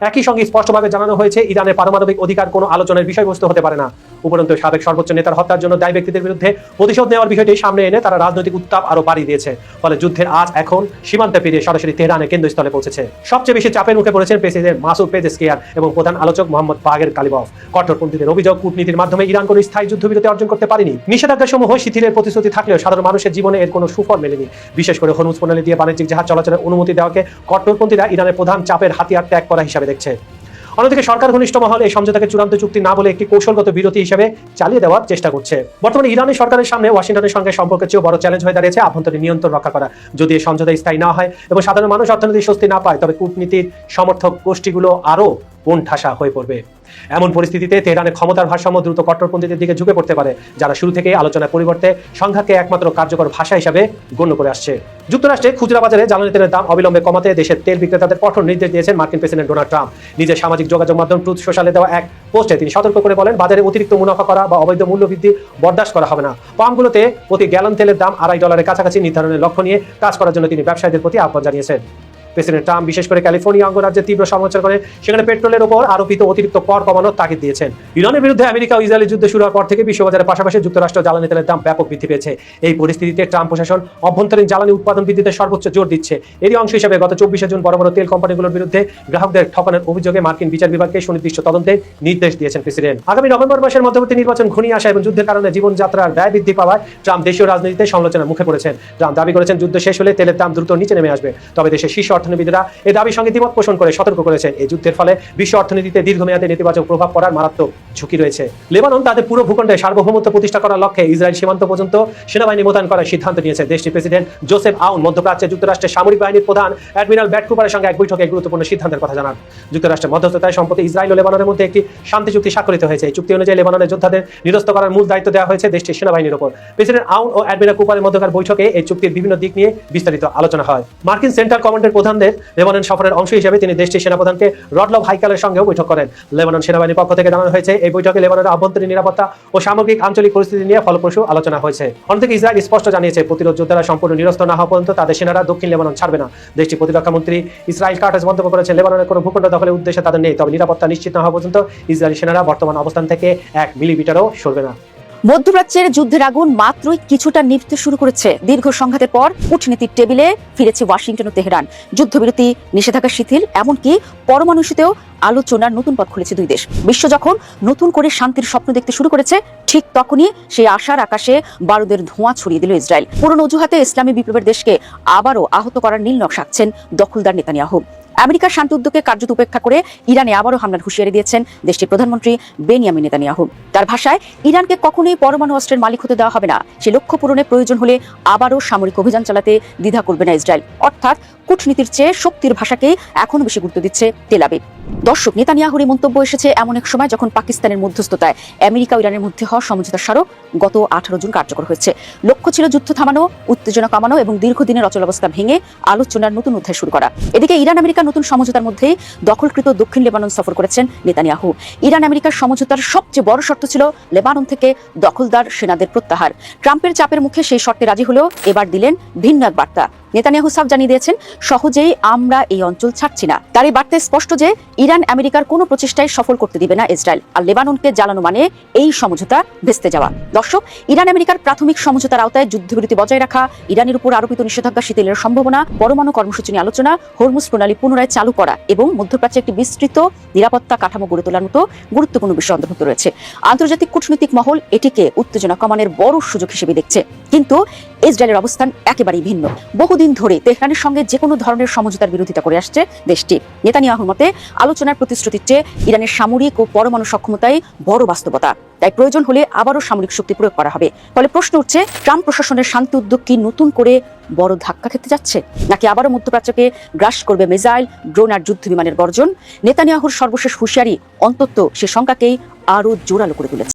একই সঙ্গে স্পষ্টভাবে জানানো হয়েছে ইরানের পারমাণবিক অধিকার কোনো আলোচনার বিষয়বস্তু হতে পারে না। উপরন্তু সাবেক সর্বোচ্চ নেতার হত্যার জন্য দায়ী ব্যক্তিদের বিরুদ্ধে প্রতিশোধ নেওয়ার বিষয়টি সামনে এনে তারা রাজনৈতিক উত্তাপ আরো বাড়িয়ে দিয়েছে। ফলে যুদ্ধের আজ এখন সীমান্তে পেরিয়ে সরাসরি তেহরানের কেন্দ্রস্থলে পৌঁছেছে। সবচেয়ে বেশি চাপের মুখে পড়েছেন প্রেসিডেন্ট মাসুদ পেজেশকিয়ান এবং প্রধান আলোচক মোহাম্মদ বাগের কালিবফ। কট্টরপন্থীদের অভিযোগ, কূটনীতির মাধ্যমে ইরান কোনো স্থায়ী যুদ্ধবিরতি অর্জন করতে পারেনি। নিষেধাজ্ঞাসমূহ শিথিলের প্রতিশ্রুতি থাকলেও সাধারণ মানুষের জীবনে এর কোনো সুফল মেলেনি। বিশেষ করে হরমুজ প্রণালী দিয়ে বাণিজ্যিক জাহাজ চলাচলের অনুমতি দেওয়াকে কট্টরপন্থীরা ইরানের প্রধান চাপের হাতিয়ার ত্যাগ করা হিসাবে দেখছে। অন্যদিকে সরকার ঘনিষ্ঠ মহল এই সমঝোতাকে চূড়ান্ত চুক্তি না বলে একটি কৌশলগত বিরতি হিসেবে চালিয়ে দেওয়ার চেষ্টা করছে। বর্তমানে ইরানের সরকারের সামনে ওয়াশিংটনের সঙ্গে সম্পর্কের চেয়েও বড় চ্যালেঞ্জ হয়ে দাঁড়িয়েছে আভ্যন্তরীণ নিয়ন্ত্রণ রক্ষা করা। যদি এই সমঝোতা স্থায়ী না হয় এবং সাধারণ মানুষ অর্থনৈতিক স্বস্তি না পায়, তবে কূটনীতির সমর্থক গোষ্ঠীগুলো আরও কোণঠাসা হয়ে পড়বে। এমন পরিস্থিতিতে তেহরানের ক্ষমতার ভারসাম্য দ্রুত কট্টরপন্থীদের দিকে ঝুঁকে পড়তে পারে, যারা শুরু থেকেই আলোচনার পরিবর্তে সংঘাতকে একমাত্র কার্যকর ভাষা হিসাবে গণ্য করে আসছে। যুক্তরাষ্ট্রে খুচরা বাজারে জ্বালানি তেলের দাম অবিলম্বে কমাতে দেশের তেল বিক্রেতাদের কঠোর নির্দেশ দিয়েছেন মার্কিন প্রেসিডেন্ট ডোনাল্ড ট্রাম্প। নিজের সামাজিক যোগাযোগ মাধ্যম ট্রুথ সোশ্যালে দেওয়া এক পোস্টে তিনি সতর্ক করে বলেন, বাজারে অতিরিক্ত মুনাফা করা বা অবৈধ মূল্য বৃদ্ধি বরদাস্ত করা হবে না। পাম্পগুলোতে প্রতি গ্যালন তেলের দাম $2.5 কাছাকাছি নির্ধারণের লক্ষ্য নিয়ে কাজ করার জন্য তিনি ব্যবসায়ীদের প্রতি আহ্বান জানিয়েছেন। প্রেসিডেন্ট ট্রাম্প বিশেষ করে ক্যালিফোর্নিয়া অঙ্গরাজ্যে তীব্র সমালোচনা করে সেখানে পেট্রোলের উপর আরোপিত অতিরিক্ত কর কমানোর তাগিদ দিয়েছেন। ইরানের বিরুদ্ধে আমেরিকা ও ইসরায়েলের যুদ্ধ শুরু হওয়ার পর থেকে বিশ্ববাজারের পাশাপাশি যুক্তরাষ্ট্র জ্বালানি তেলের দাম ব্যাপক বৃদ্ধি পেয়েছে। এই পরিস্থিতিতে ট্রাম্প প্রশাসন অভ্যন্তরীণ জ্বালানি উৎপাদন বৃদ্ধিতে সর্বোচ্চ জোর দিচ্ছে। এরই অংশ হিসেবে গত 24শে জুন বড় বড় তেল কোম্পানিগুলোর বিরুদ্ধে গ্রাহকদের ঠকানোর অভিযোগে মার্কিন বিচার বিভাগকে সুনির্দিষ্ট তদন্তের নির্দেশ দিয়েছেন প্রেসিডেন্ট। আগামী নভেম্বর মাসের মধ্যবর্তী নির্বাচন ঘনিয়ে আসা এবং যুদ্ধের কারণে জীবনযাত্রার ব্যয় বৃদ্ধি পাওয়ায় ট্রাম্প দেশীয় রাজনীতিতে সমালোচনার মুখে পড়েছেন। ট্রাম্প দাবি করেছেন যুদ্ধ শেষ হলে তেলের দাম দ্রুত নিচে নেমে আসবে। তবে দেশের শীর্ষ অর্থনীতিবিদরা এই দাবির সঙ্গে দ্বিমত পোষণ করে সতর্ক করেছেন, এই যুদ্ধের ফলে বিশ্ব অর্থনীতিতে দীর্ঘমেয়াদী নেতিবাচক প্রভাব পড়ার মারাত্মক ঝুঁকি রয়েছে। লেবানন তাদের পুরো ভূখণ্ডে সার্বভৌমত্ব প্রতিষ্ঠা করার লক্ষ্যে ইসরায়েল সীমান্ত পর্যন্ত সেনাবাহিনী মোতায়েন করার সিদ্ধান্ত নিয়েছে। দেশটির প্রেসিডেন্ট জোসেফ আউন মধ্যপ্রাচ্যে যুক্তরাষ্ট্রের সামরিক বাহিনীর প্রধান অ্যাডমিরাল ব্যাট কুপারের সঙ্গে এক বৈঠকে গুরুত্বপূর্ণ সিদ্ধান্তের কথা জানান। যুক্তরাষ্ট্রের মধ্যস্থতায় সম্প্রতি ইসরায়েল ও লেবাননের মধ্যে একটি শান্তি চুক্তি স্বাক্ষরিত হয়েছে। এই চুক্তি অনুযায়ী লেবাননের যোদ্ধাদের নিরস্ত করার মূল দায়িত্ব দেওয়া হয়েছে দেশটির সেনাবাহিনীর উপর। প্রেসিডেন্ট আউন ও অ্যাডমিরাল কুপারের মধ্যকার বৈঠকে এই চুক্তির বিভিন্ন দিক নিয়ে বিস্তারিত আলোচনা হয়। মার্কিন সেন্ট্রাল কমান্ডের প্রধানদের লেবানন সফরের অংশ হিসেবে তিনি দেশটির সেনাপ্রধানকে রডলভ হাইকালের সঙ্গেও বৈঠক করেন। লেবানন সেনাবাহিনীর পক্ষ থেকে জানানো হয়েছে এই বৈঠকে লেবাননের আভ্যন্তরীণ নিরাপত্তা ও সামগ্রিক আঞ্চলিক পরিস্থিতি নিয়ে ফলপ্রসূ আলোচনা হয়েছে। অন্যদিকে ইসরায়েল স্পষ্ট জানিয়েছে প্রতিরোধ যোদ্ধারা সম্পূর্ণ নিরস্ত না হওয়া পর্যন্ত তাদের সেনারা দক্ষিণ লেবানন ছাড়বে না। দেশটির প্রতিরক্ষা মন্ত্রী ইসরায়েল কার্টাস মন্তব্য করেছেন, লেবাননের কোনো ভূখণ্ড দখলের উদ্দেশ্য তাদের নেই, তবে নিরাপত্তা নিশ্চিত না হওয়া পর্যন্ত ইসরায়েলি সেনারা বর্তমান অবস্থান থেকে 1 মিলিমিটারও সরবে না। মধ্যপ্রাচ্যের যুদ্ধের আগুন মাত্রই কিছুটা নিভতে শুরু করেছে। দীর্ঘ সংঘাতের পর কূটনীতির টেবিলে ফিরেছে ওয়াশিংটন ও তেহরান। যুদ্ধবিরতি, নিষেধাজ্ঞা শিথিল, এমনকি পরমাণু ইস্যুতেও আলোচনার নতুন পথ খুলেছে দুই দেশ। বিশ্ব যখন নতুন করে শান্তির স্বপ্ন দেখতে শুরু করেছে, ঠিক তখনই সেই আশার আকাশে বারুদের ধোঁয়া ছড়িয়ে দিল ইসরায়েল। পুরনো অজুহাতে ইসলামী বিপ্লবের দেশকে আবারও আহত করার নীল নকশা আঁকছেন দখলদার নেতানিয়াহু। আমেরিকার শান্তি উদ্যোগকে কার্যত উপেক্ষা করে ইরানে আবারও হামলার হুঁশিয়ারি দিয়েছেন দেশটির প্রধানমন্ত্রী বেনিয়ামিন নেতানিয়াহু। তার ভাষায়, ইরানকে কখনোই পরমাণু অস্ত্রের মালিক হতে দেওয়া হবে না। সে লক্ষ্য পূরণে প্রয়োজন হলে আবারও সামরিক অভিযান চালাতে দ্বিধা করবে না ইসরায়েল। অর্থাৎ কূটনীতির চেয়ে শক্তির ভাষাকেই এখনো বেশি গুরুত্ব দিচ্ছে তেল আবিব। দর্শক, নেতানিয়াহুর এই মন্তব্য এসেছে এমন এক সময় যখন পাকিস্তানের মধ্যস্থতায় আমেরিকা ও ইরানের মধ্যে হওয়া সমঝোতার স্মারক গত 18 জুন কার্যকর হয়েছে। লক্ষ্য ছিল যুদ্ধ থামানো, উত্তেজনা কমানো এবং দীর্ঘদিনের অচলাবস্থা ভেঙে আলোচনার নতুন অধ্যায় শুরু করা। এদিকে ইরান আমেরিকার নতুন সমঝোতার মধ্যেই দখলকৃত দক্ষিণ লেবানন সফর করেছেন নেতানিয়াহু। ইরান আমেরিকার সমঝোতার সবচেয়ে বড় শর্ত ছিল লেবানন থেকে দখলদার সেনাদের প্রত্যাহার। ট্রাম্পের চাপের মুখে সেই শর্তে রাজি হলেও এবার দিলেন ভিন্ন এক বার্তা। নেতানিয়াহু সাফ জানিয়ে দিয়েছেন, সহজেই আমরা এই অঞ্চল ছাড়ছি না। তার এই বার্তায় স্পষ্ট যে ইরান আমেরিকার কোনো প্রচেষ্টায় সফল করতে দিবে না ইসরায়েল। আর লেবাননকে জ্বালানো মানে এই সমঝোতা ভেস্তে যাওয়া। দর্শক, ইরান আমেরিকার প্রাথমিক সমঝোতার আওতায় যুদ্ধবিরতি বজায় রাখা, ইরানের উপর আরোপিত নিষেধাজ্ঞা শিথিলের সম্ভাবনা, পরমাণু কর্মসূচি নিয়ে আলোচনা, হরমুজ প্রণালী পুনরায় চালু করা এবং মধ্যপ্রাচ্যে একটি বিস্তৃত নিরাপত্তা কাঠামো গড়ে তোলার মতো গুরুত্বপূর্ণ বিষয় অন্তর্ভুক্ত রয়েছে। আন্তর্জাতিক কূটনৈতিক মহল এটিকে উত্তেজনা কমানোর বড় সুযোগ হিসেবে দেখছে। কিন্তু ইসরায়েলের অবস্থান একেবারেই ভিন্ন। বহুদিন ধরে তেহরানের সঙ্গে যে কোনো ধরনের সমঝোতার বিরোধিতা করে আসছে দেশটি। নেতানিয়াহুর মতে, আলোচনার প্রতিশ্রুতির চেয়ে ইরানের সামরিক ও পরমাণু সক্ষমতাই বড় বাস্তবতা। তাই প্রয়োজন হলে আবারও সামরিক শক্তি প্রয়োগ করা হবে। ফলে প্রশ্ন উঠছে, ট্রাম্প প্রশাসনের শান্তি উদ্যোগ কি নতুন করে বড় ধাক্কা খেতে যাচ্ছে, নাকি আবারও মধ্যপ্রাচ্যকে গ্রাস করবে মিসাইল, ড্রোন আর যুদ্ধ বিমানের গর্জন? নেতানিয়াহুর সর্বশেষ হুঁশিয়ারি অন্তত সে শঙ্কাকেই আরও জোরালো করে তুলেছে।